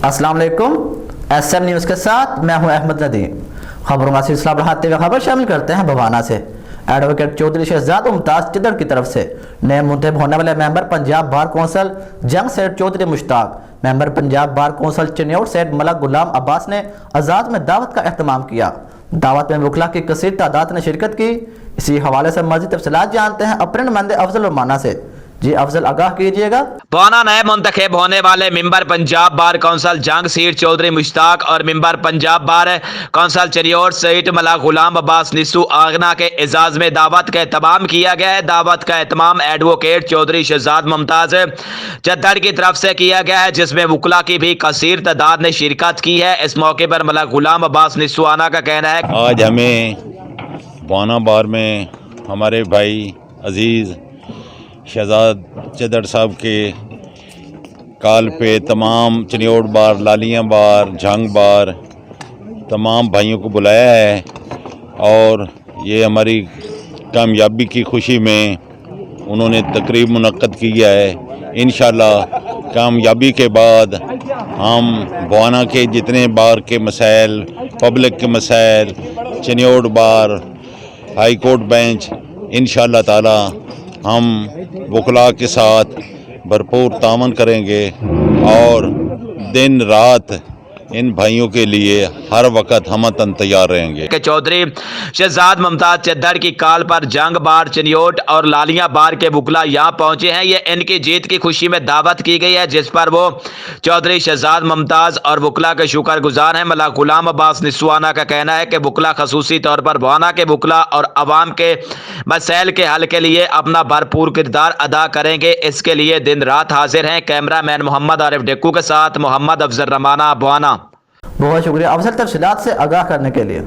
अस्सलाम वालेकुम। SM news के साथ मैं हूं अहमद नदीम। खबरों का सिलसिला बढ़ाते हुए खबर शामिल करते हैं भवाना से। एडवोकेट चौधरी शहजाद मुमताज चिदड़ की तरफ से नए मुंतखब होने वाले member Punjab bar council Jhang Syed Chaudhry Mushtaq, member Punjab bar council Chiniot Syed Malik Ghulam Abbas ने आज़ाद में दावत का एहतमाम किया। दावत में वकला की कसीर तादाद ने शिरकत की। इसी हवाले से मज़ीद तफसीलात जानते हैं अपने नुमाइंदे अफजल रुमाना से। जी अफजल, आगाह कीजिएगा। भवाना नए मुंतखब होने वाले member Punjab bar council Jhang Syed Chaudhry Mushtaq और member Punjab bar council Chiniot Syed Malik Ghulam Abbas निस्सू आगना के एजाज में दावत का एहतमाम किया गया है। दावत का एहतमाम एडवोकेट चौधरी शहजाद मुमताज चिदड़ की तरफ से किया गया है, जिसमें वकला की भी कसीर तादाद ने शिरकत की है। इस मौके पर मलक गुलाम अब्बास निस्सू आना का कहना है, आज हमें भवाना बार में हमारे भाई अजीज़ शहजाद चिदड़ साहब के कॉल पे तमाम चिन्योट बार, लालियाँ बार, झंग बार तमाम भाइयों को बुलाया है और ये हमारी कामयाबी की खुशी में उन्होंने तकरीब मुनक्कद किया है। इंशाल्लाह कामयाबी के बाद हम भवाना के जितने बार के मसाइल, पब्लिक के मसाइल, चिन्योट बार, हाई कोर्ट बेंच, इंशाल्लाह ताला हम वकला के साथ भरपूर तामन करेंगे और दिन रात इन भाइयों के लिए हर वक्त हम तन तैयार रहेंगे। कि चौधरी शहजाद मुमताज चिदड़ की कॉल पर जंग बार, चिन्योट और लालियां बार के वकला यहाँ पहुंचे हैं। ये इनकी जीत की खुशी में दावत की गई है, जिस पर वो चौधरी शहजाद मुमताज और वकला के शुक्रगुजार हैं। मलक गुलाम अब्बास निस्सू आना का कहना है कि वकला खसूसी तौर पर भवाना के वकला और अवाम के मसाइल के हल के लिए अपना भरपूर किरदार अदा करेंगे। इसके लिए दिन रात हाजिर हैं। कैमरामैन मोहम्मद आरिफ डेक्कू के साथ मोहम्मद अफजल रमाना, भवाना। बहुत शुक्रिया अफजल, तफसीलात से आगाह करने के लिए।